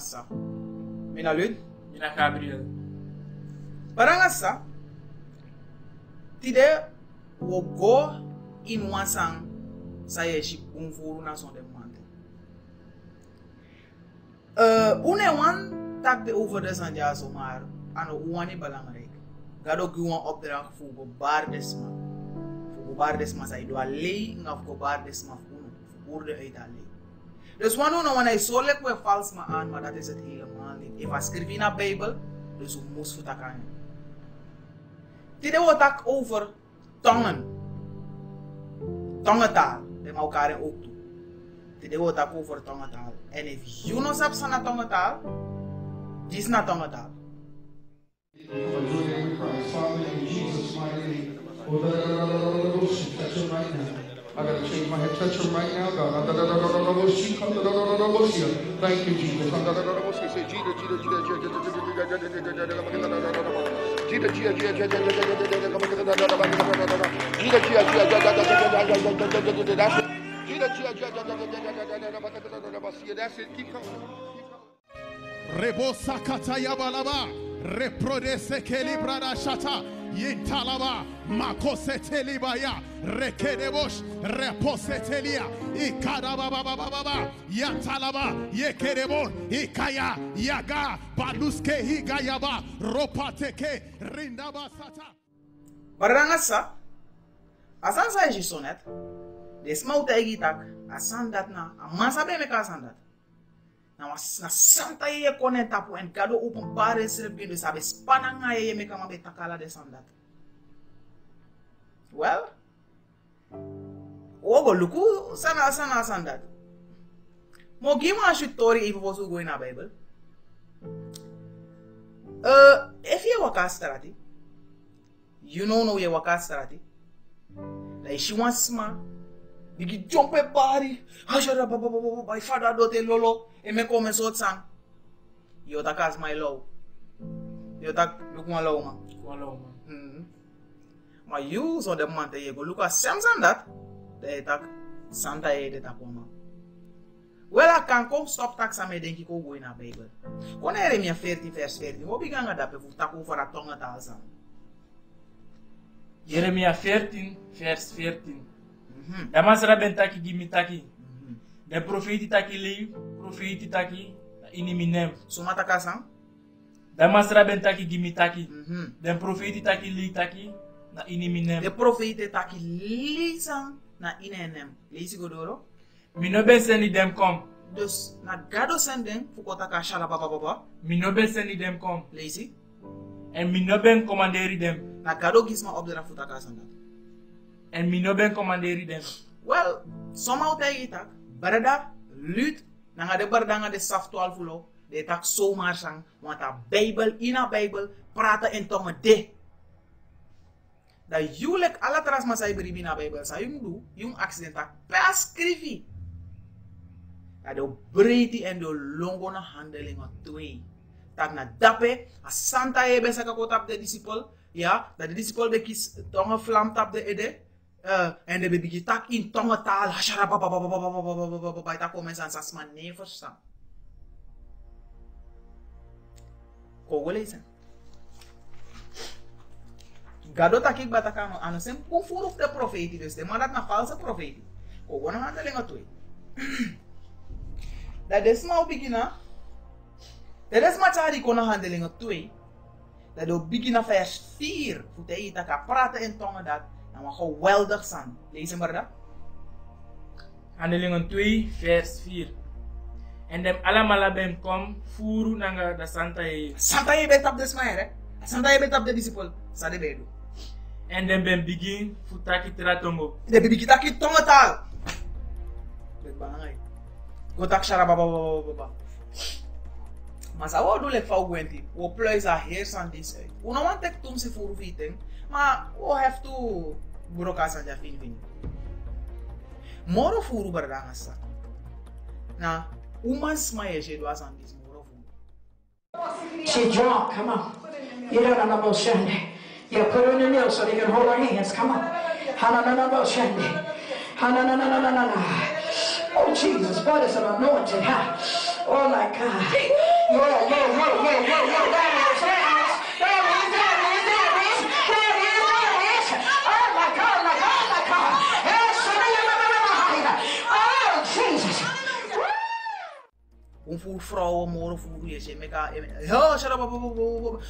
asa. Mina Lud? Mina Gabriel. Barang asa. Tide wo go in wasang saya shi unfuru na son de mante. Une wan tak de over de sanja so maar ano uwani belangrijk. Gado gewoon opdracht voor bebardesma. Voor bebardesma sai do alei ngaf bebardesma uno. Voor de uit alei. Dus wanneer zo lekker we vals maar aan, maar dat is het helemaal niet. If I schrijf in de Bijbel, dus we moest voor takken. Dit wordt ook over tongen. Tongentaal. Dat we elkaar ook doen. Dit wordt ook over tongentaal. En if you know sabs van tongentaal, dit is not tongentaal. I gotta change my head. Touch him right now, God. Thank you, Jesus. Say, that's it. Keep coming. Rebosa kataya balaba, reprodese kelibrada shata, yintalaba, makosetelibaya, rekedebosh, reposetelia, ikadababababa, yantalaba, yekedebon, ikaya, yaga, baluske higayaba, ropateke, rindaba sata. Barangasa, asan sa jisonet, desmauta egitak, asan dat na, amasabe me ka asan dat. Na santa ye koneta po en kado openbare servindo sabe spananga ye me kama betakala de sandat. Well, ogo luku sana sandat. Mo give one story if was go in a Bible. If you waka starati, you know ye waka starati. Like she wants ma bigi jump a body. Hashara baba by father dote lolo. E me come so sang. Yo tak as my low. Yo tak look one low man. One low man. My use on the month ye go look at Samson that. They tak Santa ye de tapoma. Well, I can come stop tax a me denki ko go in a Bible. Kon Jeremia 14 vers 14. Wo biganga dape fu tak over a tonga taal. Jeremia 14 vers 14. Damasra bentaki gimitaki. De profeti taki liv, profeti taki iniminem. Sumata kasang? Damasra bentaki gimitaki. De profeti taki li taki na iniminem. De profeti taki li sang na inenem. Leisi godoro? Minobe sendi dem kom. Dus na gado senden fukota ka shala baba. Minobe sendi dem kom. Leisi? En minobe commanderi dem. Na gado gisma opdra futaka sandat. En minobe commanderi dem. Well, somehow tegi tak. Barada, Lud, nanga de bardanga de saftwal fulo, de tak zomaar sang, want a Bijbel, in a Bijbel, praten in tongen de. Dat you lek alle trasma sa ibri in a Bijbel, sa yung do, yung accident tak pescrivi. Dat de breedte en de longo na handeling of twee. Tak na dape, a santa ebe sa kako tap de disciple, ja, dat de disciple de kis tongen vlam tap de ede. En de baby tak in tongentaal, hashara baba, tak komen aan sasman nee verstaan. Kogo lezen. Gado takik batakano, ano sem kufur of de profeti, dus de man dat na valse profeti. Kogo na handeling atui. Dat desma opigina, dat desma chari kona handeling atui. Dat do begina vers 4, voete itaka praten in tongen dat. Nou, maar geweldig zijn. Lees maar dat. Handelingen 2, vers 4. En dem allemaal ben kom, furu nanga da Santa ye. Santa ye bet op de smaer, hè? Santa ye bet op de disciple. Sa de bedo. En dem ben begin futaki tratongo. De begin taki tongetal. Bet bangay. Go tak shara baba. Mas awo do lek fau gwenti. O pluis a heersan dis uit. Uno want tek tum se furu fiting. Maar we have to burokasa ja fin. Moro furu bardanga sa. Na umans mayeje do asan dis moro furu. She drunk, come on. You don't know about Shande. You put her in the middle so they can hold her hands. Come on. Hananana Shande. Hananana. Oh Jesus, what is an anointing? Oh my God. Voel vrouwen moren voeren je zit meka ja shut up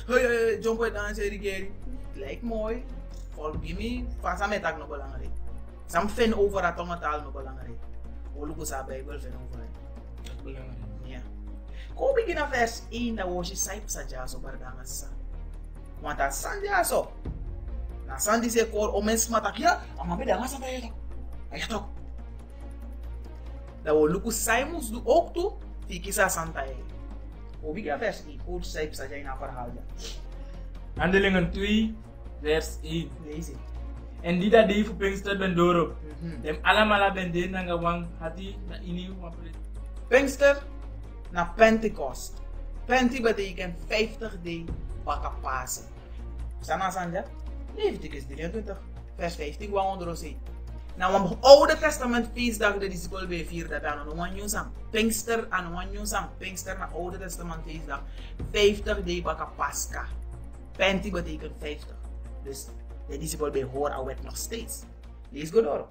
hey jump uit dan zeg ik lijkt mooi volgens mij pas aan met nog belangrijk sam fin over dat taal nog belangrijk oluku sa Bijbel fin over belangrijk ja ko begin vers 1 dat was je saip sa jaso bardanga sa want dat san jaso na san di se kor o mens matak ya ama be danga sa ba ya toch dat oluku saimus do ook toe Fikisa Santa e. Obiga vers 1. Oud saip sa jay na verhaal ja. Handelingen 2 vers 1. Lees het. En die dat die voor Pinkster ben doro. Dem allemaal ben de nanga wang hati na ini wapret. Pinkster na Pentecost. Penti betekent 50 day baka Pasen. Sana sanja? Leviticus 23 vers 15 wang onder ons. Nou, om Oude Testament feestdag de discipelen bij vier dat aan een one sang. Pinkster aan one sang. Pinkster na Oude Testament feestdag 50 day baka Pascha. Penti betekent 50. Dus de discipelen bij hoor al werd nog steeds. Lees goed door.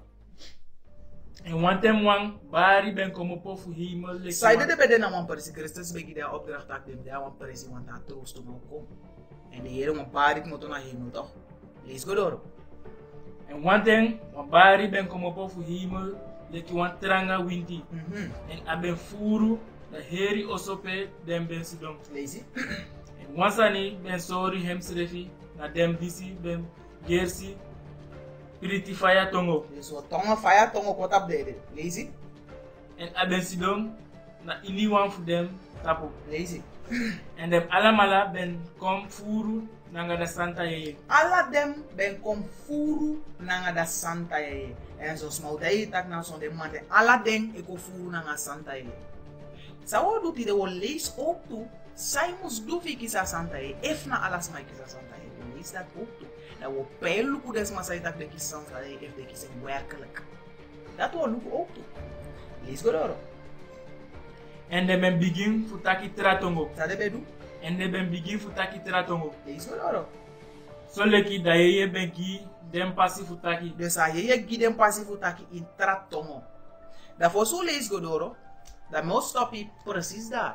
En wantem wang bari ben komen po fu hemel lek. Zijde de beden aan persi Christus begi de opdracht dat dem daar wan persi want dat troost om kom. En de Heer om bari moet naar hemel toch? Lees goed door. En wantem wan bari ben komen po fu hemel lek wan tranga winti. En aben furu de heri osope dem ben sidom. Lees het. En wansani ben sorry hem srefi na dem disi ben gersi Piriti fire tongo. Dus wat tongo fire tongo kot op dede. Lees het. En aben sidom na ini wan fu dem tapo. Lees het. En dem alamala ben kom furu nanga da santa yeye. Alla dem ben kom furu nanga da santa yeye. En zo smoutai tak na son dem mate. Alla den eko furu nanga santa yeye. Sa wo doet de wo lees ook toe. Zij moest doen kisa santa yeye. If na alas mai kisa santa yeye. Lees dat ook toe. Dat we peilen hoe des maar zei dat de kisa santa yeye. If de kisa werkelijk. Dat wo look ook toe. Lees goed hoor. En de ben begin futaki tratongo. Sa de bedu. En de ben begin futaki tratongo. Lees goed hoor. So leki da yeye ben ki dem pasi futaki. Dus a yeye gidem pasi futaki in tratongo. Daarvoor zo lees goed hoor. Dat me stop je precies daar.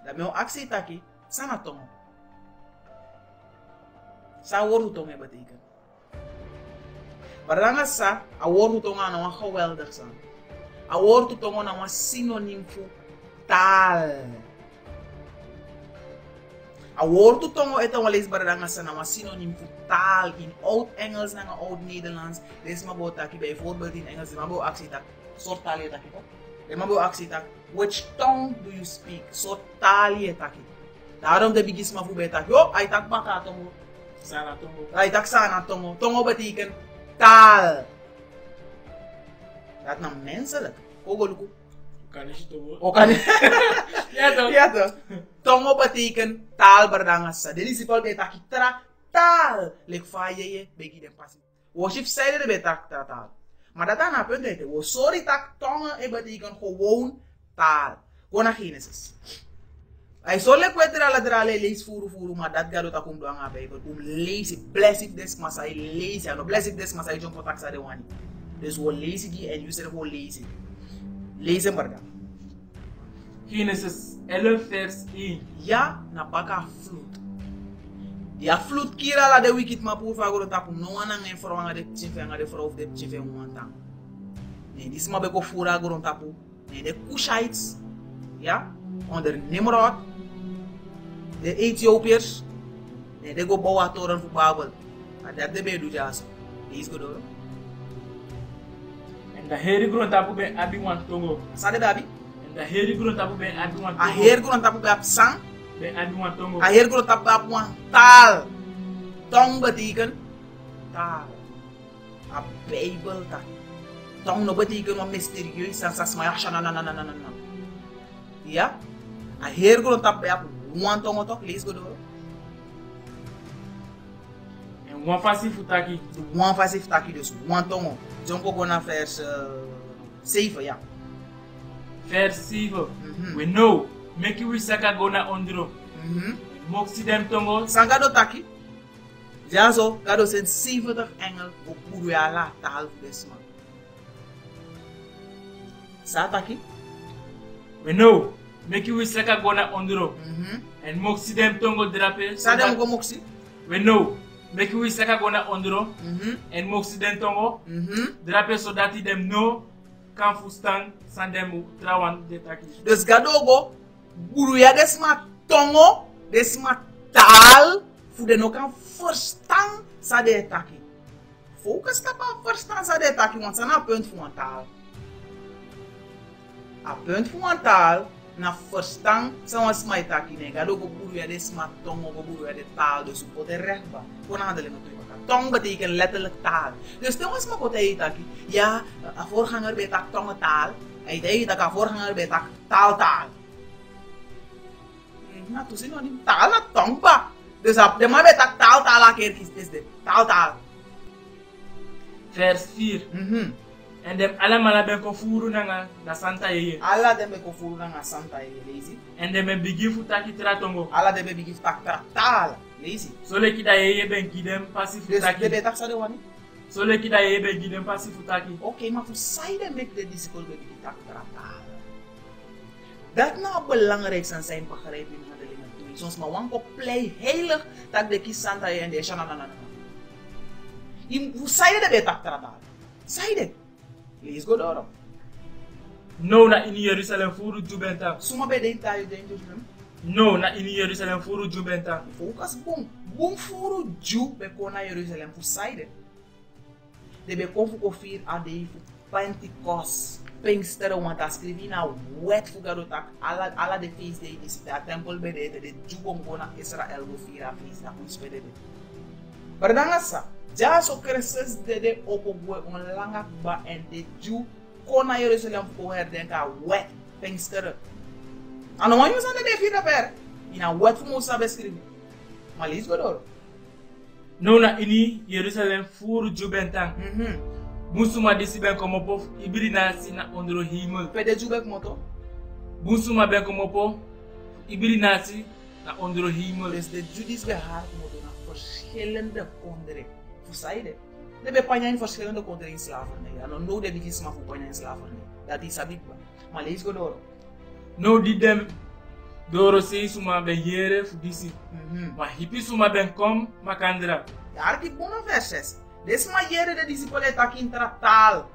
Dat me actie taki sana tongo. Sa woru tongo betekent. Maar dan sa a woru tongo aan een geweldig zijn. A woru tongo aan een synoniem voor taal. A woru tongo het al lees baranga sa na een synoniem voor taal in oud Engels en oud Nederlands. Lees maar botaki bijvoorbeeld in Engels, maar bo actie tak soort taal taki toch? Maar bo actie tak. Which tongue do you speak? So talie taki. Daarom de bigis ma fu betak. Yo, ay tak baka tongo. Sana tongo. Ay tak sana tongo. Tongo betekent taal. Dat nou menselijk. Kogoluku. Kan is tongo. O kan. Ja toch? Ja toch. Tongo betekent taal berdangasa. De discipel betak tra taal. Lek fa ye begi dem pasi. Worship zeiden de betak tra taal. Maar dat aan punt heet. We sorry tak tongen e betekent gewoon taal. Go naar Genesis. Hij zal lekker kwetter alle drale lees furu, maar dat gaat ook om doen aan Bijbel. Om lezen, bless if this masai lezen. En bless if this masai jump taxa de wani. Dus we lezen die en je zegt we lezen. Lezen maar dan. Genesis 11 vers 1. Ja, na baka vloed. Ja, vloed kira la de wicked ma pour fagoro tapu no wana ngen forwanga de chifenga de forov de chifen wanta. Nee, dis ma beko fura goron tapu. Nee, de Kushites, ja, onder Nimrod, de Ethiopiërs, nee, de go bouwen toren voor Babel. Maar dat de bedu jaso. Lees goed hoor. En de heri grond tapu ben abi wan tongo. Sa de babi? En de heri grond tapu ben abi wan tongo. A heer grond tapu be sang. Ben abi wan tongo. A heer grond tapu be wan taal. Tong betekent taal. A Bijbel taal. Tong no betekent wat mysterieus en sa smaya na. Ja? A heer grond tapu be wan tongo toch lees goed hoor. En wan fasi futaki. Wan fasi futaki dus wan tongo. Jump ook naar vers 7 ja. Vers 7. We know Meki wisaka gona ondro. Moxie dem tongo. Sangado taki. Ja zo, gado zijn 70 engel op Uruala taal desma. Sa taki? We know. Meki wisaka gona ondro. En moxie dem tongo drape. Sa dem go moxie? We know. Meki wisaka gona ondro. En moxie dem tongo. Drape so dat hij dem no kan fustan san dem trawan de taki. Dus gado go Uruya desma tongo, desma taal, fu de no kan verstaan sa de taki. Focus kapa verstaan sa de taki, want sa na punt voor een taal. A punt voor een taal, na verstaan sa was my taki ne. Gado go Uruya desma tongo, go Uruya de taal, dus u pote rechtba. Kon handelen met u. Tong betekent letterlijk taal. Dus toen was maar taki. Ja, een voorganger bij tak tongentaal. Hij deed dat een voorganger bij tak taal. Nou, toen zien we niet taal na tongpa. Dus op de man bij tak taal keer is dit. Taal. Vers 4. En dem allemaal ben kofuru nanga da santa yeye. Alla dem ben kofuru nanga santa yeye, lazy. En dem ben begin futaki tratongo. Alla dem ben begin tak taal. Lazy. Sole kita yeye ben gidem pasi futaki. Dus de tak sa de wani? Sole kita yeye ben gidem pasi futaki. Oké, maar voor zij dem ben de discipel ben begin tak taal. Dat nou belangrijk zijn begrijpen in handelingen toe. Soms maar wanko play heilig dat de kies santa yeye en de shanana. Hoe zij de ben tak taal? Zij de. Lees go door. No na in Jerusalem furu jubenta. Suma be den tayo den Jerusalem. No na in Jerusalem furu jubenta. Focus bom furu ju be kona Jerusalem fu side. De be kon fu kofir a de fu Pentecost. Pinkster want a skrivi na wet fu garotak ala de feast day is da temple be de ju bom kona Israel go fira feast na fu spede de. Perdangasa. Ja so Christus de opogwe on langa ba en de Jew kona Jerusalem voor herdenka wet Pinkster. Ano man yusa de fira per. Ina wet fu musa beskrivi. Maar lees go door. No na ini Jerusalem furu jubentang. Musuma disi ben como pof ibirina sina ondro himel. Pede jubek moto. Musuma ben como pof ibirina si na ondro himel. Dus de Judis be haar moto na verschillende kondre. Zijde. De be panja in verschillende kondre in slavernij. En no de bigis maar voor panja in slavernij. Dat is abikba. Maar lees go door. No di dem doro sei suma ben yere fu disi. Ma hipi suma ben kom makandra. Daar die bono verses. Des ma yere de disciples tak in taal.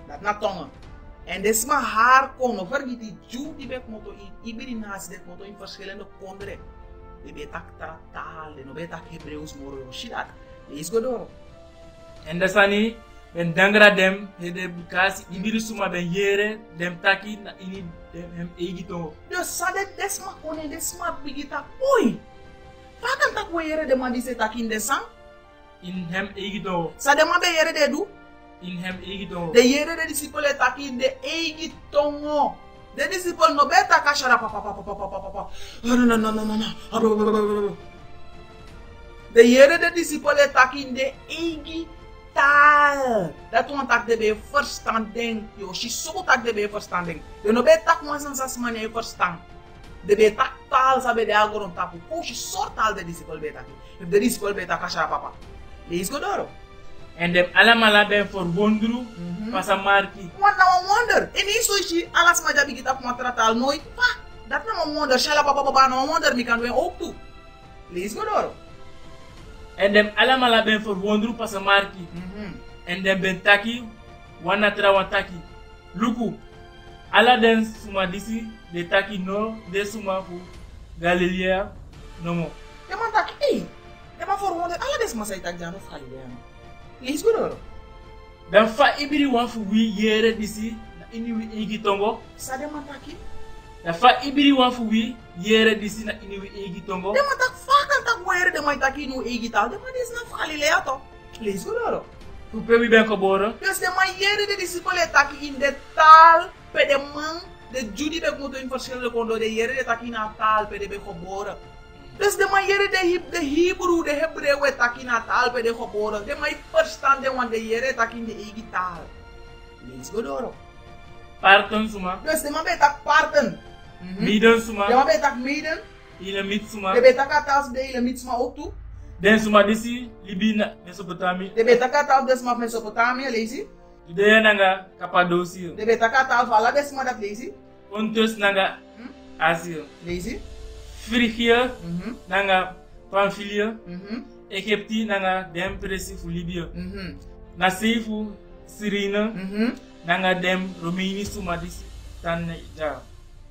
Dat na tongen. En des ma haar kon over die Jew die be moto in ibirinas de moto in verschillende kondre. De be tak taal, de no be tak Hebreus moro shidat. Lees go door. En dasani ben dangra dem de bukasi ibiri suma ben yere dem taki na ini dem hem egito. Dus sade desma kone desma bigita oi. Fakan tak we yere de ma dise taki in desang. In hem egito. Sade ma be yere de du. In hem egito. De yere de disciple taki in de egitongo. De disciple no beta kashara papa. No. De Heere de discipelen tak in de eigen taal. Dat want tak de be verstanding. Yo, she so tak de be verstanding. De no be tak man sans mane verstand. De be tak taal sabe de agron tapu. Ko she sort taal de disciple be tak. If de disciple be tak kasha papa. Lees go door. En dem alamala ben for wondru pasa marki. Wat nou wonder? En is so she alas ma jabi kita kontra taal nooit. Pa, dat nou wonder. Shala papa no wonder mi kan we ook toe. Lees go door. En dem alamala ben for wondru pasa marki. En dem ben taki wana tra wataki. Luku. Ala den suma disi de taki no de suma fu Galilea no mo. De man tak de man for wonder ala des ma say tak jano Galilea. Lees go door. Dan fa ibiri wan fu wi yere disi na ini wi igi tongo. Sa de man taki. Dan fa ibiri wan fu wi yere disi na ini wi igi tongo. De man tak fakan tak were de man taki no igi tal. De man des na Galilea to. Lees go door. Fu pe wi ben ko boro. Dus de man yere de disciples taki in de taal pe de man de Judy be moto in verschillende kondo de yere de taki na taal pe de be geboren. Dus de man yere de Hebrew de Hebreeuwen taki na taal pe de geboren. De man verstaan de wan de yere taki in de eigen taal. Lees go door. Parton suma. Dus de man be tak parten. Midden suma. De wabe tak midden. Ile mit suma. De beta katal de ile mit suma ook toe. Den suma disi libi na Mesopotami. De beta katal desma Mesopotamië, lees Judea nanga Cappadocia. De beta katal vala desma dat lees Pontus nanga Asia. Lees Phrygia nanga Pamphylia. Egypte nanga dem presi fu Libya. Na Seifu Cyrene nanga dem Romini suma disi tan ja.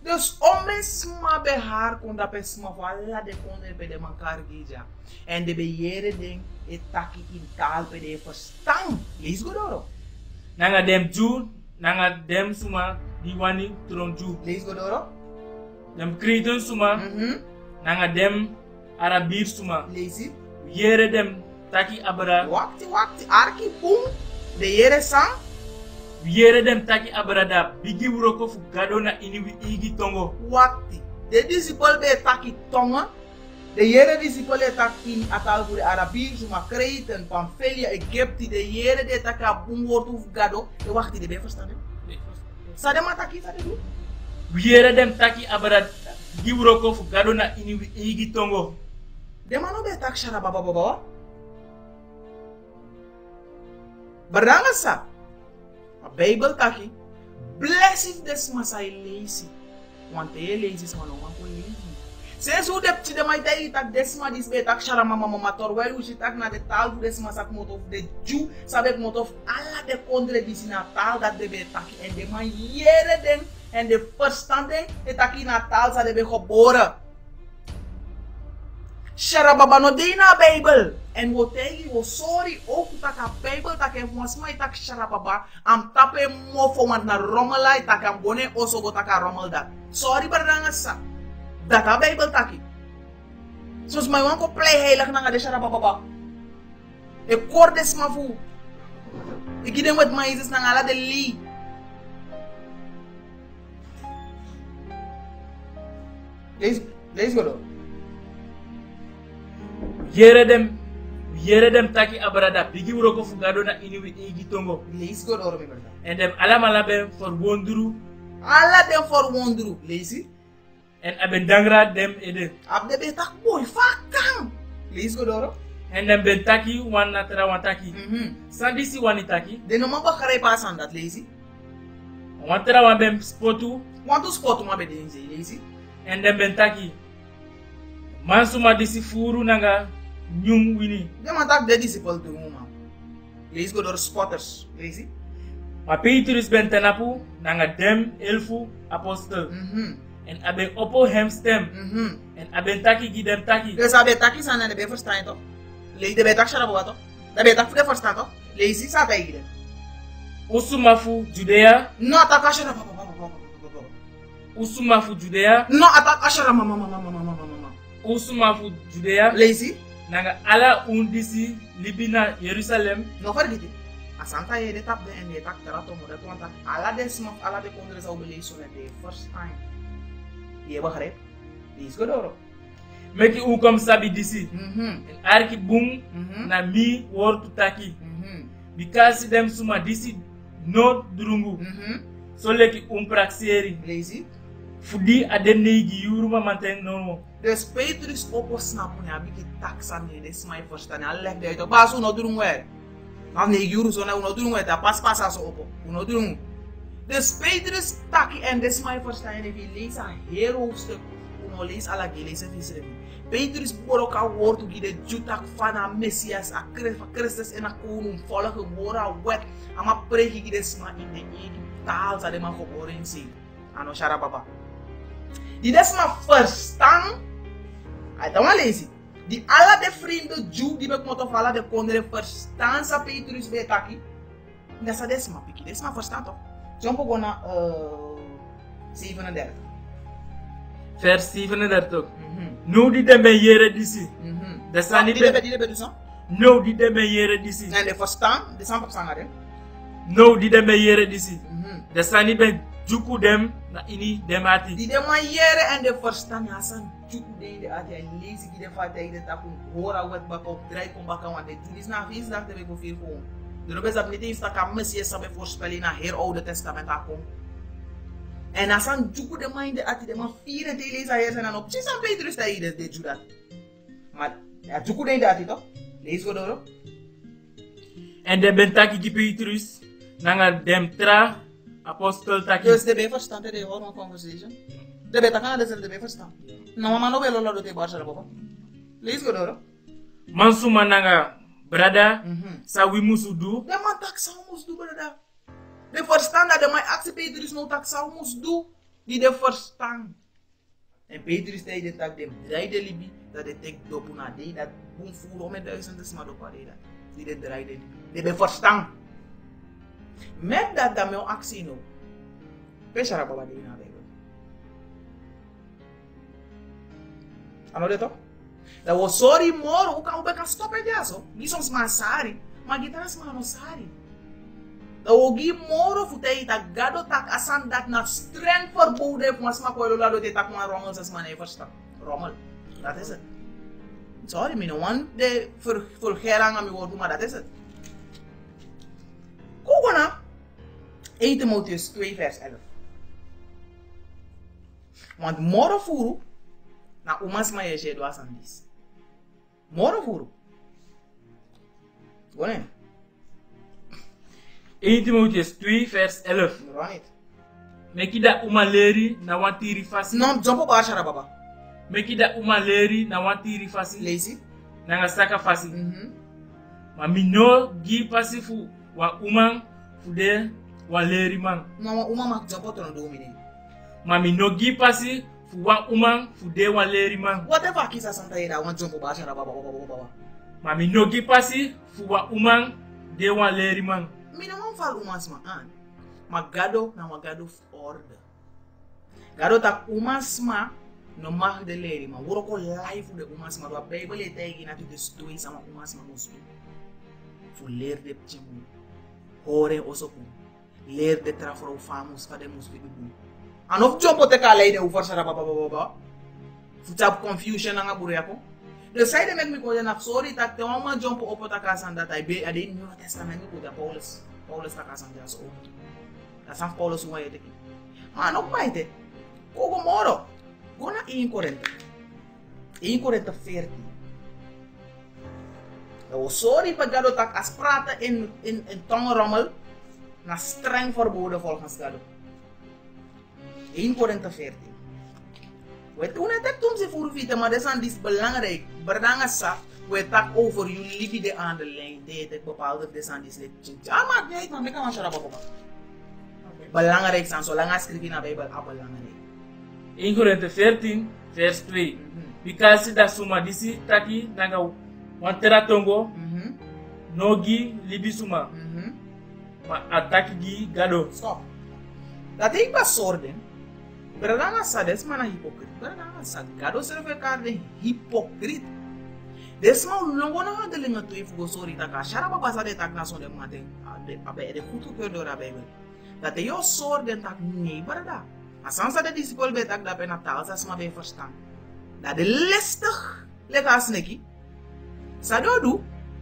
Dus om sma be haar kon dat sma vala de kon be de mankar gija. En de beheerde ding etaki in taal be de verstaan. Lees goed hoor. Nanga dem Jew nanga dem suma diwani tron Jew. Lees goed hoor. Dem Cretan suma nanga dem Arabir suma. Lees Yere dem taki abra. Wakti arki boom. De yere sang. Yere dem taki abrada bigi wuroko fu gado na iniwi igi tongo. Wakti. De disciple be taki tonga. De yere disciple taki atal voor de Arabier, suma Cretan, Pamphylia, Egypte. De yere de taka boom woord fu gado. De wakti de be verstaan. Sade ma taki sade do. Yere dem taki abrada bigi wuroko fu gado na iniwi igi tongo. De mano be tak shara baba. Baranga sa. A Bible taki. Blessed des masai lazy. Want they lazy is man oma ko lazy. Since who depti de mai dai tak desma dis be tak shara mama torwel u tak na de taal fu desma sak motof de Jew sabek motof alla de kondre dis na taal dat de be taki en de man yere den en de verstanding de taki na taal sa de be geboren. Shara baba no de na Bible. En wat tegi wo sorry ook tak a Bible tak en was mai tak shara baba am tape mo fo want na romelai tak am bone oso go tak a romel dat. Sorry baranga sa. Dat a Bible taki. Sos mai wan ko play heilig na de shara baba. E kordes ma fu. E giden wat mai is na ala de li. Lees go. Yere dem taki abrada bigi wuroko fu gado na iniwi igi tongo. Lees go door me brother. En dem alamala ben for wondru. Alla dem for wondru. Lees. En aben dangra dem ede. Abde be tak boy fakang. Lees go door. En dem ben taki wan natra wan taki. Sandisi wani taki. De no ma ba khare pasan dat lees. Wan tra wan ben spotu. Want to spot ma be denze lees. En dem ben taki. Mansuma disi furu nanga nyung wini. De man tak de disciple to ma. Lees go door spotters. Lees. Ma Petrus ben tenapu nanga dem elfu apostel. En aben oppo hem stem. En aben taki gi dem taki. Dus abe taki sana de be verstaan toch? Lees de be tak shara baba toch? De be tak de verstaan toch? Lees sa bij de. Usumafu Judea. No atak shara baba. Usumafu Judea. No atak shara mama. Usumafu Judea. Lees. Nanga ala undisi libina Jerusalem. No vergeten. Asanta ye de tap de en de tak terato mo de tonta. Ala de smaf ala de kondre sa ubele so de first time. Ye begrijp? Lees go door. Meki kom sabi disi. En arki boom na mi word taki. Because dem suma disi no drungu. So leki praxeri. Lees. Fudi adenegi yuruma manten no. Dus Petrus oppo snappen ja biki taxa ne des mai verstaan al leg de to basu no drungu er. Dan ne yuru so na uno drungu ta pas so oppo. Uno drungu. Dus Petrus taki en des mai verstaan en vi lees a hoofdstuk. Uno lees ala gelese visere. Petrus boroka woord gi de jutak fana Messias a Christus en a koning volge mora wet. Ama pregi gi des ma in de edi taal sa de ma geboren si. Ano shara baba. Die des ma verstaan. Hij dan lees. Die alle de vrienden Jew die met motor vallen de kondre verstaan sa Petrus betaki. Dat is des ma piki. Des ma verstaan toch? Jump op naar 37. Vers 37. No di de ben yere disi. De sani die de dus zo? No di de ben yere disi. En de verstaan, de san op sangare. No di de ben yere disi. De sani ben juku dem na ini demati. Die de man yere en de verstaan ja san juku de ati en lees ik de vaart de tapun hora wet bak op draai kom bak want dit is na fees dag de week of 4 gewoon. De robes dat niet eens dat kan Messias sabe voorspellen na Oude Testament aankom. En als aan juku de mind ati de man 4 lezen hier zijn dan op. Precies aan Petrus dat je de juku dat. Maar ja juku de ati toch? Lees go door. En de ben taki gi Petrus nanga dem tra apostel taki. Dus de be verstand de hoor een conversation. De be takana de be verstand. Nou man no be lolo de barsha papa. Lees go door. Mansuma nanga brada sa wi musu du. De man tak sa mus do brada. De verstand dat de man actie Petrus no tak sa mus do. Die de verstand. En Petrus zei de tak de draai libi dat de tek dopu na de dat boem voer met duizenden smado pare dat. Die de draai de libi. De be verstand. Met dat dat meu actie no. Peshara baba de na Bijbel. Ano de toch? Dat was sorry moro, hoe kan we kan stoppen ja zo? Niet soms maar sari, maar gitaras maar no sari. Dat we gi moro futei tak gado tak asan dat na strength verboden mas ma ko lado te tak maar rommel as man verstaan. Rommel. Dat is het. Sorry, me no one de vergerang aan mi woord, maar dat is het. Kogona 1 Timotheus 2 vers 11. Want moro furu na umas ma yeje do asandis. Moro furu. Gone. 1 Timotheus 2 vers 11. Right. Mekida umaleri na wantiri fasi. Non, jump op Ashara baba. Mekida umaleri na wantiri fasi. Lazy. Nanga saka fasi. Ma mino gi pasi fu wa umang fu de wa leri mang. Mama uma mak jump out on do mine. Ma mino gi pasi fu wa umang fu de wa leri mang. Whatever kisa santa ida want jump op Ashara baba. Ma mino gi pasi fu wa umang de wa leri mang. Mina wan fal umas ma an. Ma gado na ma gado orde. Gado tak umas ma no mag de leri ma. Wuro ko life de umas ma. Wa Bible e tegi na tu de story sama umas ma mustu. Fu leer de pchimu. Hore osoku. Leer de trafro famus fa de mustu du. Anof jump te ka leide u forsara baba. Fu tap confusion nga buru yako. De side met me ko na sorry tak te ma jump op ta kasan dat I be ade New Testament ko da Paulus. Paulus ta kasan ja so. Da San Paulus wa yete ki. Ma no maite. Kogo moro. Gona 1 Korinthe. 1 Korinthe 14. Dat sorry pagado tak as prata in tongenrommel na streng verboden volgens Gado. 1 Korinthe 14. We doen het ook soms voor vite, maar dat is belangrijk. Bedankt sa, we tak over jullie liefde aan de lijn. Dit bepaalde descendis lid. Ja, maar niet, maar ik kan maar papa. Belangrijk zijn, zolang als schrijf in de Bijbel, belangrijk. 1 Korinthe 14 vers 2. Because da suma disi taki nanga wantera tongo nogi libi suma. Ma ataki gi gado. Stop. Dat ik pas sorden. Beradanga sa des mana hypocrite. Beradanga sa gado serve karde hypocrite. Des ma longo na handelinga tu if go sorry taka. Shara baba sa de tak na son de mate. Abe de kutu keur do Bijbel. Dat de yo sorden tak nee berada. Asansa de disciple betak da pena taal sa sma be verstaan. Dat de listig leka sneki. Sa do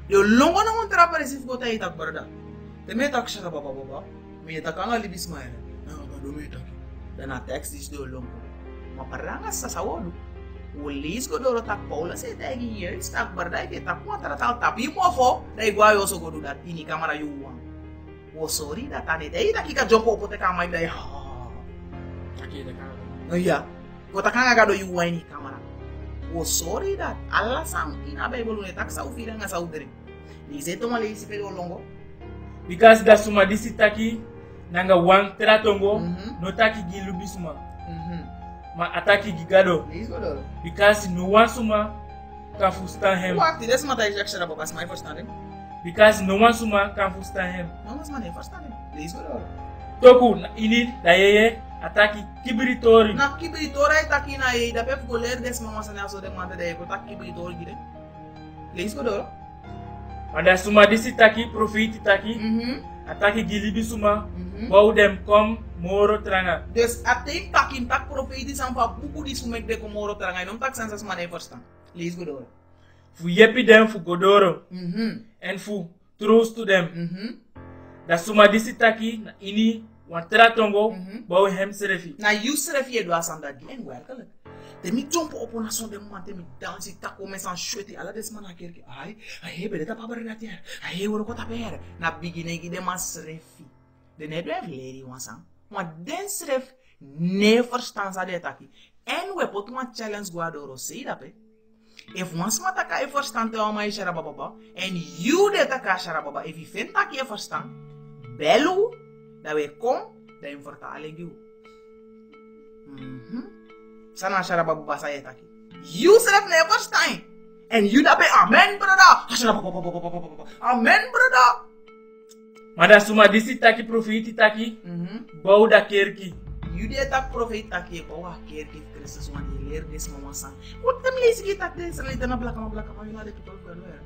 de longo na on traparesif go ta itak berada. De metak shara baba. Me tak anga libis ma era. Na do metak. Dan a tekst is do longo. Ma paranga sa sawodu. O lis go do tak Paulus e tagi years tak berada ke tak mo tal tapi mo fo dai gwa yo so go do dat ini kamera yuwa. O sorry dat ane dai tak ka jump op te kamai dai. Oh iya, kota kanga gado yuwa ini kamera. Oh sorry dat Allah sang ina Bible ne tak sa ufira nga sa udere. Ni se to mali si pero longo. Because da suma disi taki nanga wang teratongo no taki gi lubi suma. Ma ataki gi gado. Ni go do. Because no one suma kan fustan hem. Wacht, dit is maar dat ik zeg dat my verstanding. Because no one suma kan fustan hem. No mas mane verstanding. Ni go do. Toku ini da yeye ataki kibiritori. Na kibiritori taki na e da pep go ler des mama sana so de mate de ko tak kibiritori gire. Ni go do. Pada suma disi taki profiti taki. Ataki gilibi suma. Wou dem kom moro tranga. Dus atem takin tak profetisch aan van buku di sumek de komoro tranga. Nom tak sansas mane verstaan. Lees go do. Fu yepi dem fu godoro. En fu troost to dem. Da suma disi taki na ini wan tratongo, bau hem serefi. Na you serefi do asanda di en werkelijk. De mi jump op na son de man de mi dansi ta começa a chuete ala des man aker ai be de ta pabar ratier ai woro ko ta ber na bigine gi de mas serefi. De net we leri wansan. Maar den seref ne verstaan sa de taki. En we pot uma challenge guadoro sei da pe. If once mata ka e verstaan te oma ishara baba en you de ta ka shara baba if you vind tak e verstaan belu da we kom da in vertaling you. Sana shara baba sa e taki. You seref ne verstaan. En you da pe amen brother. Shara baba. Amen brother. Mada suma disi taki profiti taki. Bau da kerki. You de tak profit taki bau a kerki Christus wan leer des mama san. Wat tem lees gi tak des lite na blaka pa you de people go there.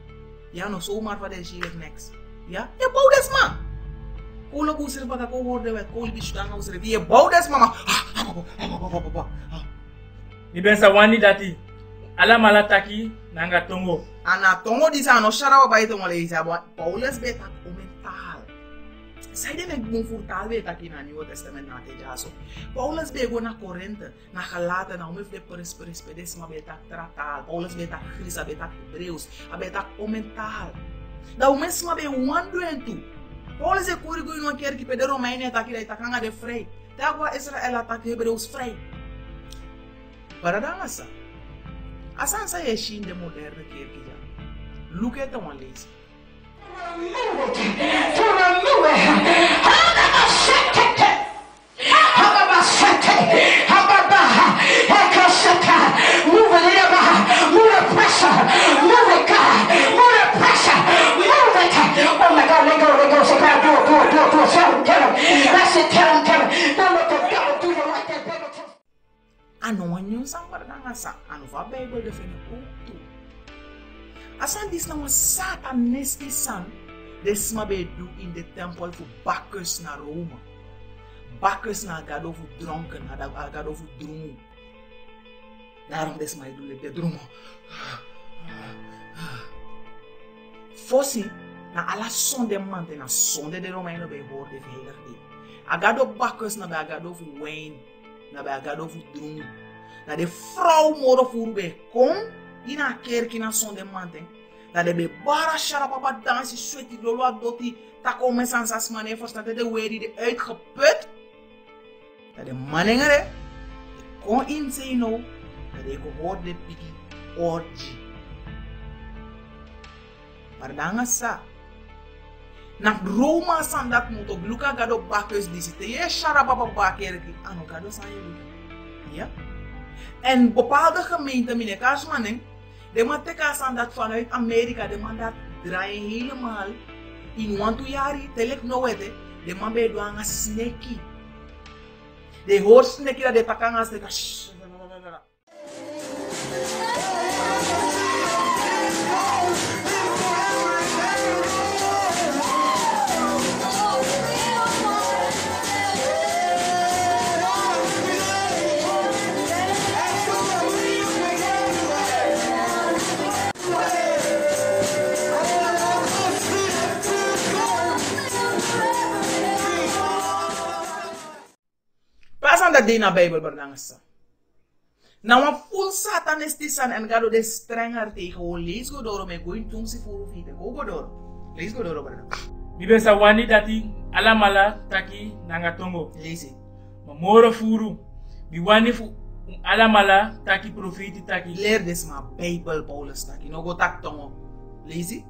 Ja no so maar van de shit next. Ja? Je bau des ma. Kola bu sir baka ko horde wet kol bi staan no sir je bau des mama. Ni bensa wani dati. Ala mala taki nanga tongo. Ana tongo di sa no shara ba ito mo le isa Paulus beta mental. Sai de mek bon furtal beta ki na Nuevo Testament na te jaso. Paulus be go na Korinte, na Galata na umef de peres ma beta tratal. Paulus beta Grisa beta Hebreus, a beta mental. Da o mesma be 1:2. Paulus e kuri go no quer que pede Romaine ataki da itakanga de frei. Da agora Israel ataki Hebreus frei. Para dar asa. Asan sa e shin de moderne quer que já. Look at the one lazy. To remove it. Move it, move the pressure, move it, God, move the pressure, move it. Oh my God, let go. Say, God, do it. Tell him. That's it, tell him. Don't let the devil do you like that, baby. Ano wanyo sang barang asa, ano va Bible define tu. Asan dis na was satanistic son, des ma be do in the temple for Bacchus na Roma. Bacchus na god of drunken, god of drumo. Daarom des ma do de drumo. Fossi na ala sonde mante na sonde de Romeino be hoorde heilig di. A god of Bacchus na be a god of wine, na be a god of drumo. Na de vrouw moro furu be kom ina kerk na sonde mante. Dat de be bara shara papa dansi sweaty lolo adoti ta komen sans mane verstaan de weer die uitgeput. Dat de manengere kon inzien no dat de gehoord de piki orgi. Maar dan sa na Roma san dat moet op luka gado Bacchus disi te ye shara papa bakerki ano gado san je. Ja? En bepaalde gemeenten mine kasmaning de man tekasan dat vanuit Amerika, de man dat draaien helemaal in 1-2 jaar, telek no wete, de man be doan a sneki. De hoor sneki dat de takan a sneka. Dat de na Bijbel berdangsa. Nou een full satanistisan en gado de strenger tegen o lees go door me going tung si furu fite go door. Lees go door berdang. Bibe sa wani dati ala mala taki nanga tongo. Lees. Moro furu. Bi wani fu ala mala taki profiti taki. Leer des ma Bijbel Paulus taki no go tak tongo. Lees.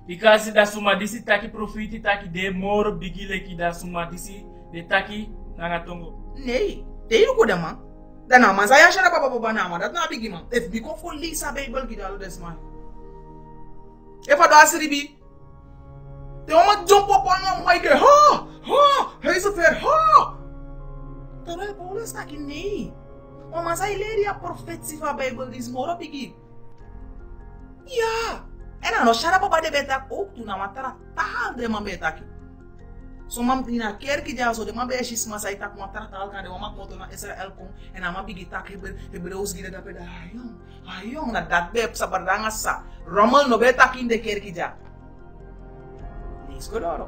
Because da suma disi taki profiti taki de moro bigile ki da suma disi de taki nanga tongo. Nee, te ko dama. Dana man saya shara papa na man dat na bigi man. If biko for Lisa Bible ki dalo des man. If I do asiri bi. Te oma jump up on my ke ha, he's a fair ha. Tara Paulus taki nee. Oma sai leri a profetie van Bible dis moro bigi. Ja. En ano shara papa de betak ook tu na matara taal de man betaki. So mam ina kerki ja so de man be shisma sai tak mo tratal kan de ma ko to na Israel kon en ama bigi tak Hebreus gida da peda ayong na dat be sa bardanga sa Romal no be tak in de kerki ja. Nis ko doro.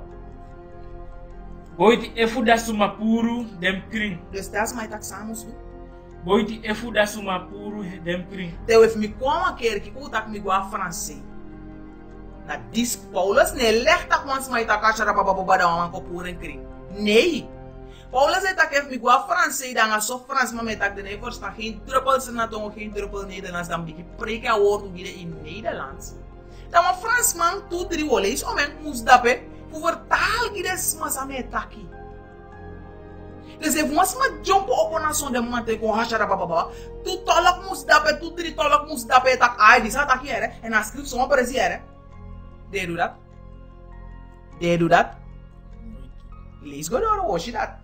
Boiti efu da suma puru dem kring. Dus dat is mijn tak samen doen. Boiti efu da suma puru dem kring. Te wef mi kwam keer ki ku tak mi gwa Fransê. Na dis Paulus ne legt tak ons my tak ashara baba baba da wan ko pure kring. Nee. Paulus het tak ef mi gwa Fransê dan so Frans maar met tak de ne verstaan geen druppels na tongo geen druppel Nederlands dan bietjie preek a woord wie in Nederlands. Dan maar Fransman tu drie woles om en moes dape voor vertaal ki des mas ame taki. Dus if once ma jump op na son de mante ko hashara baba baba, tu tolak mus dape tu drie tolak mus dape tak ai dis tak here en a script so parece here. They do that. They do that. Lees go door wash that.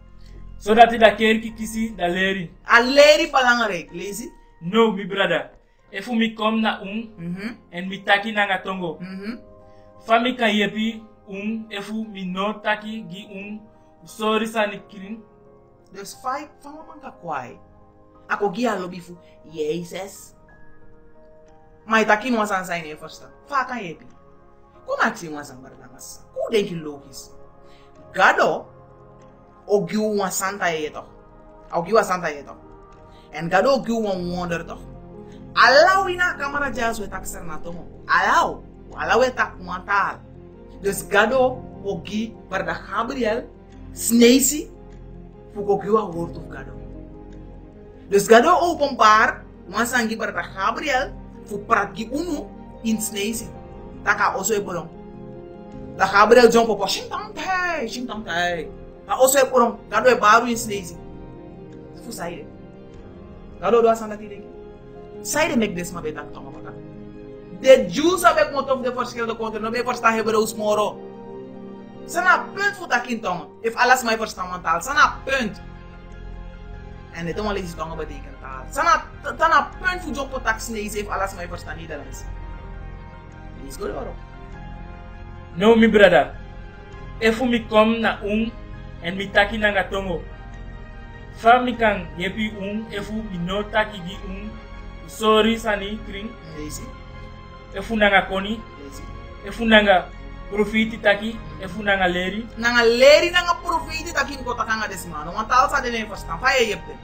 So dat da kerki kisi da leri. A leri belangrijk, lees it. No, mi brother. Efu mi kom na en mi taki na ngatongo. Fami kan yepi efu mi no taki gi sorry sa ni kirin. Dus five van man ka kwai. Ako gi a lobby fu Jezus. Maar taki no san zijn verstaan. Fa kan yepi. Kom ak si san bardamas. Hoe denk je logisch? Gado ogiu wan santa yeto. Ogiu wan santa yeto. En gado ogiu wan wonder toch. Allow ina camera jazz we tak ser na tomo. Allow we tak mantal. Dus gado ogi barda Gabriel sneisi fuko giwa word of gado. Dus gado openbaar wansangi barda Gabriel fu prat gi unu in sneisi. Taka also e bolong. Da Gabriel jump op shintang tai. Ka also e bolong gado e baru in sneisi. Fu saide. Gado do asanda tide. Saide mek des ma betak tonga baka. De Jews avec mot of de verschil de kontra no be verstaan Hebreus moro. Sana punt voor takin tonga. If alles mij verstaan van taal, sana punt. En het allemaal is tonga betekent taal. Sana punt voor jump op tak sneisi if alles mij verstaan Nederlands. Is good oro. No, mi brother. Efu mi kom na en mi taki na ngatongo. Fa mi kan yepi efu mi no taki gi sorry sani kring. Lazy. Efu nanga koni. Lazy. Efu nanga profiti taki. Efu nanga leri. Nanga leri nanga profiti taki ko takanga desmano. Want taal sa de ne verstaan. Fa ye yepte.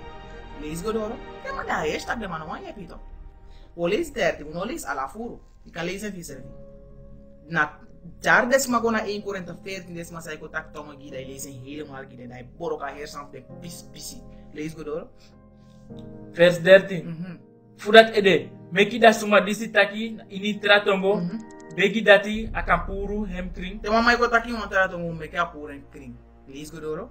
Lees good oro. Ja maar daar is tak de mano wan yepi to. O lees 30, no lees ala furu. Ik kan lezen via na daar desma gona 1 Korinthe 14 desma sai ko tak tonga gida lezen helemaal gida dai boroka heersan de pisi lees go door vers 13 fudat ede meki da suma disi taki ini tratongo begi dati akampuru hem kring te mama ko taki on tratongo meki apuru hem kring lees go door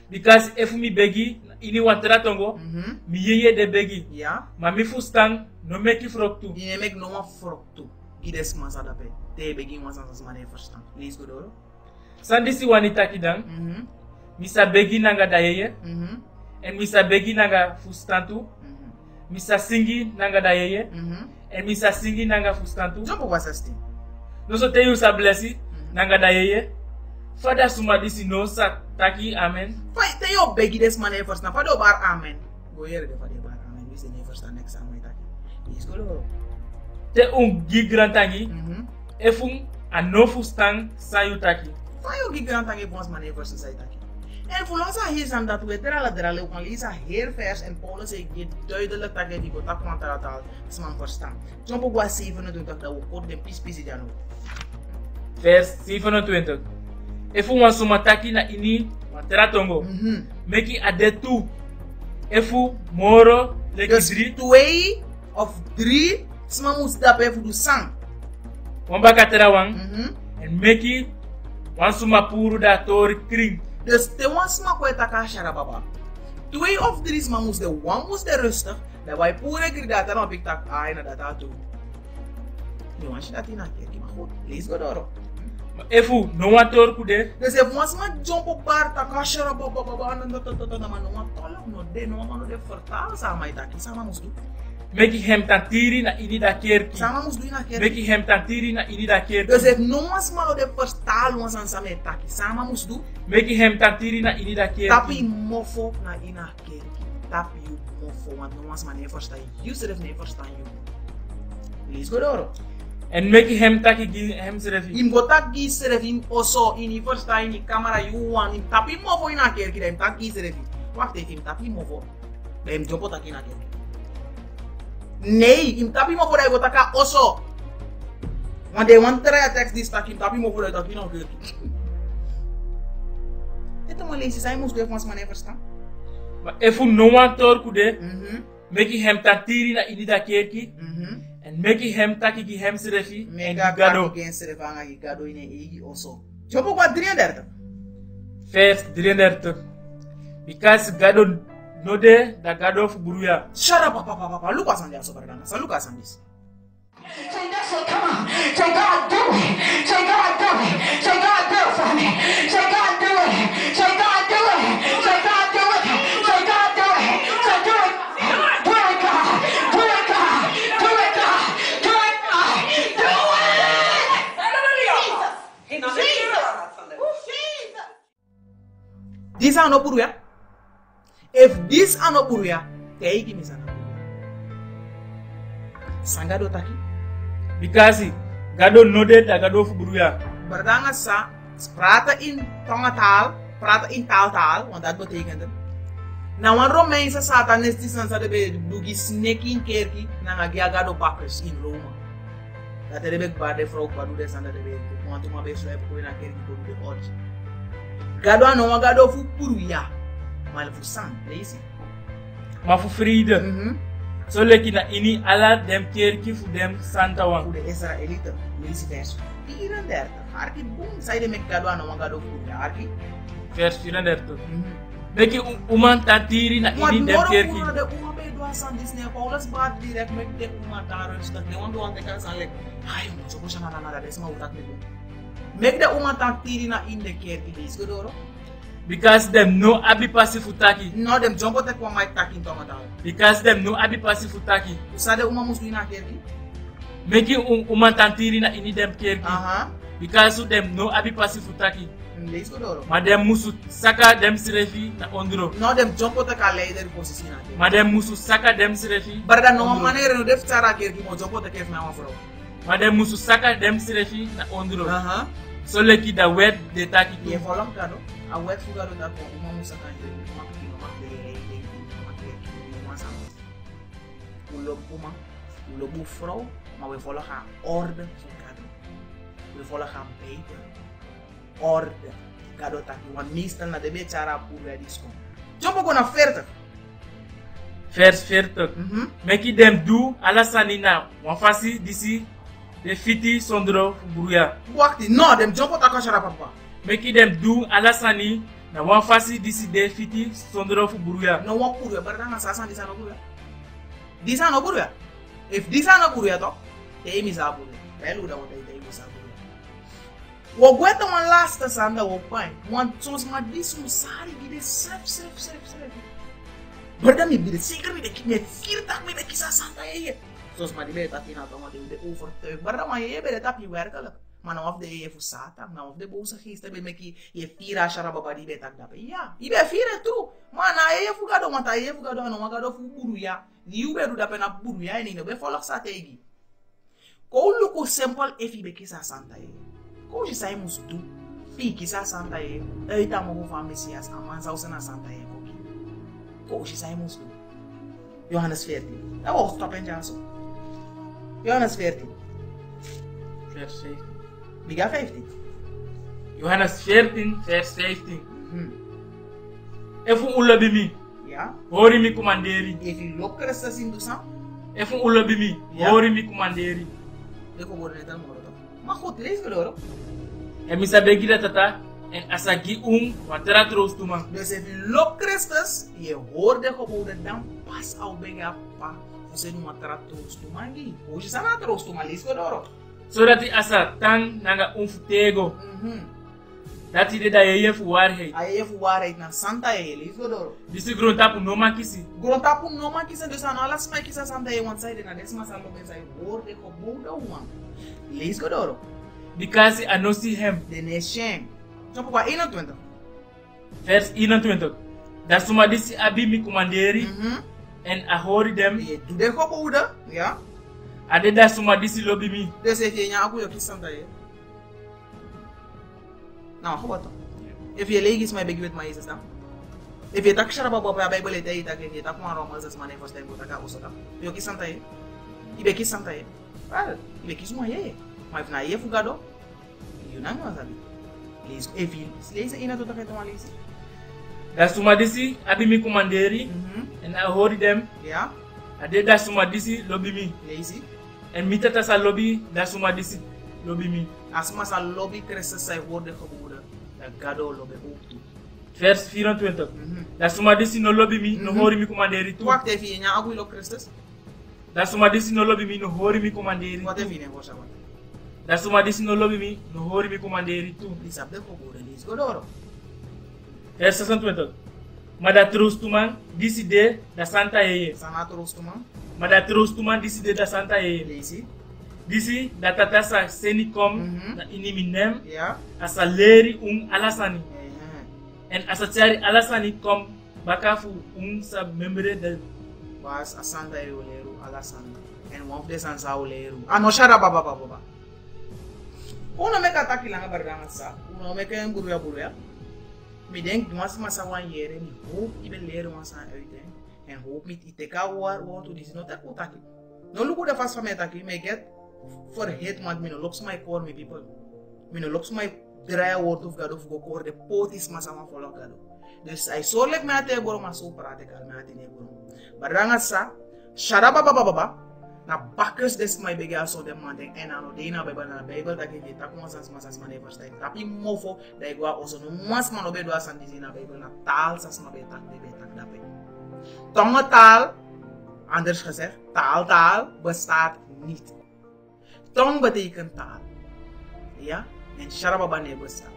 because if mi begi ini wan tratongo mi yeye de begi ja ma mi fustang no meki froktu ine mek no ma froktu ides ma sa dape te begi wan sans mane verstaan lees go door sandisi wanita kidang misa begi nanga dayeye en misa begi nanga fustantu misa singi nanga dayeye en misa singi nanga fustantu jumpo kwa 16 no so te usa blessi nanga dayeye fada suma disi no sa taki amen fai te yo begi des mane verstaan fado bar amen go yere de fade bar amen wis ne verstaan next aan my taki lees go door te gi grantangi efung no fustan sayutaki fai yo gi grantangi bons mane verstaan sayutaki. En voor ons hier zijn dat we er al lezen heel vers en Paulus zegt duidelijk dat hij die botak van taal is man verstaan. Jump op 27 dat we kort de pis dan. Vers 27. Efu wansumataki na ini wateratongo. Meki adetu. Efu moro leki 3. 2 of 3 sma moest dat even doen sang. Wamba katerawang. En meki wansuma puru da tori kring. Dus de one sma ko etaka sharababa. 2 of 3 sma moest de one moest de rustig. Dat wij pure kring dat dan op ik tak ai na dat toe. Nu was je dat in akki maar goed. Lees go door. Efu no one tor kude. Dus if once ma jump op bar taka sharababa na no ma tolok no de no ma no de vertaal sa mai taki sama moest doen. Meki hem tantiri na ini da kerki. Sama moest doen na kerki. Meki hem tantiri na ini da kerki. Dus if no mas malo de vertaal ons aan samen taki. Sama moest doen. Meki hem tantiri na ini da kerki. Tapi mofo na ina kerki. Tapi you mofo want no mas man ne verstaan. You zelf ne verstaan you. Lees go door. En make hem taki gi hem serefi. Im go tak gi serefi in oso in first time in camera you want im tapi mofo in a kerk im tak gi serefi. Wacht even, im tapi mofo. Im jumpo tak in a kerk. Nee, im tapi mofo dai go taka oso. Want they want try text this tak im tapi mofo dai tak in a kerk. Ito mo lazy sai mus do fons mané verstaan. Maar efu no one tor kude. Make hem tatiri na inida kerki. En make hem taki gi hem serefi. Mega gado gen serefa nga gi gado ine igi oso. Jumpo kwa 33. Vers 33. Because gado no de da gado fu buruya. Shut up, papa. Look at Sandy so bardana. Look at Sandy. Say that's it, come on. Say God do it. Say God do it. Say God do it for me. Say God do it. Say God do it. Say God do it. Say God do it. Say do it. Do it, God. Do it, God. Do it, God. Do it, God. Do it. Jesus. This are no buruya. If this are no buruya, take me sana. Sangado taki. Because gado no de da gado fu buruya. Bardanga sa prata in tongatal, prata in taal, want dat betekent het. Na wan Romeinse satanisti sansa de be dugi sneking kerki na nga gado bakkers in Roma. Dat de be bade frog badu de sanda de be want ma be so e ko na kerki ko de orge. Gado ano gado fu buruya. Mal fu san, lazy. Ma fu vrede. So leki na ini ala dem kerki fu dem santa wan. Voor de Israëlieten, lees vers 34. Harki boom, zei de met gado aan om gado voor de harki. Vers 34. Beki uman tatiri na ini dem kerki. Maar de uma be doa san Disney Paulus baat direct met de uma tarus dat de wando ante kan san lek. Ay, mo so bosa na na des ma utak me. Mek de uma tatiri na in de kerki lees godoro. Because them no abi pasi futaki. No dem jumbo te kwa mai takin tonga taal. Because them no abi pasi futaki. Usade uma musu ina kerki. Meki uman tantiri na ini dem kerki. Because them no abi pasi futaki. Lees godoro. Ma dem musu saka dem sirefi na ondro. No dem jumbo te ka leider posisi na kerki. Ma dem musu saka dem sirefi. Barda no manere no def tara kerki mo jumbo te kef na wa fro. Ma dem musu saka dem sirefi na ondro. So leki da wet de taki. Ye volom kado. A wet fugado da ko uma musa kan je uma kino ulo bu vrouw, maar we volgen haar orde fugado. We volgen haar beter orde gado taki want meestal na de bechara pura disco. Jumbo gona 40. Vers 40. Meki dem do ala sanina wan fasi disi de fiti sondro buruya. Wakti no dem jumbo takashara papa. Meki dem do ala sani na wan fasi disi de fiti sondro buruya. No wan buruya barda sasa disa no buruya. Disa no buruya. If disa no buruya to te mi sa buruya. Pelu da wota te mi sa buruya. Wo gweta wan lasta sanda wo pai. Wan sos ma disu sari gide sef. Barda mi bide zeker mi de me vierdag mi de kisa sanda ye. Sos ma di be tapi na to ma de overtuig. Barda ma ye be de tapi werkelijk. Maar nou of de je voor Satan, nou of de boze geest hebben met je vira sharababa die betak dape. Ja, je bent vira toe. Maar na je voor gado, want je voor gado, nou gado voor buruya. Die je bent dape na buruya en je bent volg sategi. Kou luko simpel if je bekisa santa ye. Kou je zei moest doen. Fi kisa santa ye. Uit aan mijn van Messias, aman zou ze na santa ye koki. Kou je zei moest doen. Johannes 14. Dat was stop en jaso. Johannes 14. Vers 17. Biga 15. Johannes 14, vers 17. Efu ulabimi. Ja. Hori mi kumanderi. If lok Christus in dosa. Efu ulabimi. Hori mi kumanderi. Ik hoor het dan maar. Maar goed, lees het hoor. En misa begida tata en asagi watera troostuma. Dus if lok Christus, je hoorde geboden dan pas al bega pa. Você não watera troostuma ngi. Hoje sana troostuma lees het hoor. So that asa tang nanga futego. Dat ide da yeye fu waarheid. Aye fu waarheid na santa ye lees het hoor. Disi grondtapu noma kisi. Grondtapu noma kisi dus aan alles maar kisa santa ye want zij na desma salo ben zij hoorde geboden man. Lees het hoor. Because I know see him. De nation. Jump qua 21. Vers 21. Dat suma disi abi mi kumanderi. En ahori dem. Je doet de geboden, ja. Ade da suma disi lobby mi. Dus if je aku yo kisanta ye. Nou, wat dan? If je leeg is my big with my is dan. If je tak sharaba baba Bible ite ita ke tak ma Romans as mane first time go taka usota. Yo kisanta ye. Ibe kisanta ye. Well, ibe kisuma ye. Maar na ye fugado. You na ma sabi. Lees if you lees ina to taka to lees. Da suma disi abi mi commanderi and I hold them. Yeah. Ade da suma disi lobby mi. Lazy. En mi tata sa lobby da suma disi lobby mi. Asma sa lobby kresse sy woorde geboede. Da gado lobby ook toe. Vers 24. Da suma disi no lobby mi no hori mi commanderi tu. Wacht even, nya aku lo Christus. Da suma disi no lobby mi no hori mi commanderi. Wat even ne bosa wat. Da suma disi no lobby mi no hori mi commanderi tu. Lisa de geboede, lis godoro. Vers 26. Mada terus tuman disi de da santa yeye. Sana terus tuman. Mada terus tuman disi de da santa yeye. Lazy. Disi da tata sa seni kom na inimi nem Yeah. asa leri alasani. En asa tiari alasani kom bakafu sa membre de Was asanda leru alasanda. And one of the sansa leru. Ano shara baba baba. Uno me kataki langa bardangat sa. Uno me kayan buruya. Mi denk mas masa wan yere ni hoop ibe leru masa uitden. En hoop mit iteka war to dis no tak utaki. No luku de fast fametaki me get for hate man mi no looks my core me people. Mi no looks my draya word of God of go core de potis masa wan follow gado. Dus I so like me ate boro maso parate kal me ate ne boro. Bardangat sa sharaba baba na bakkers des my bege aso de man en ano de na Bible dat ke tak mo sans masas man first time. Tapi mofo da igwa also no mas man obe do asan di na Bible na taal sas ma be tak dape. Tonge taal anders gezegd taal bestaat niet. Tong betekent taal. Ja? En sharaba ne bestaat.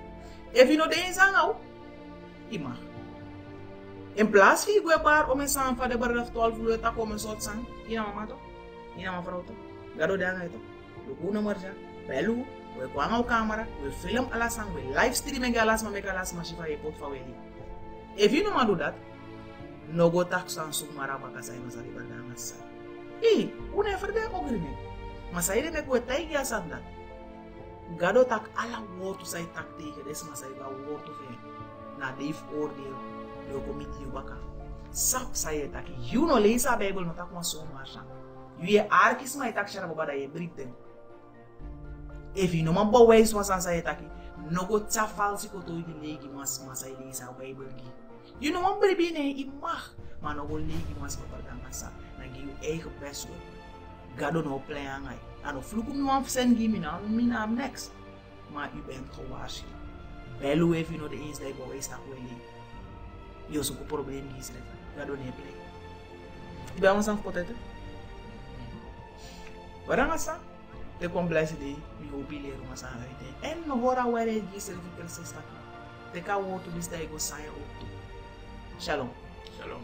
If you know de zangau ima. In plaats van je bar om een sang van de barraf 12 uur te komen soort sang, ina mama to, ina mama vrouw to, gado danga ito, lugu na marja, belu, we kwanga camera, we film ala sang, we live streaming alas ma make alas ma shifa ye pot fa weli. If you no do that, no go tak sang sumara baka sa ina sari bardanga sa. Una verde ogrine. Masaire me ko tai ya sang dat. Gado tak ala wotu sai tak tege des masai ba wotu fe. Na deif oordeel. Yo komiti yo baka. Sap saye taki. You no lees a Bible no tak ma so marcha. You ye arkis ma itak shara baba da ye britten. If you no man bo wais was an saye taki, no go ta falsi ko to di legi mas masai lees a Bible gi. You no man bribi ne imag, maar no go legi mas ko pardanga sa. Na gi you eigen best work. Gado no play angai. Ano fluku mi wan sen gi mina next. Maar u bent gewaarschuwd. Belu if you know the eens dat je bewijst dat we leven. Je zoekt een probleem die is er. Ga door niet blij. Ik ben ons aan het poten. Waarom is dat? Ik kom blij zijn die we hopen leren ons aan uit. En nog horen waar je die is er in de kerst. Ik kan woorden die je go saai op. Shalom. Shalom.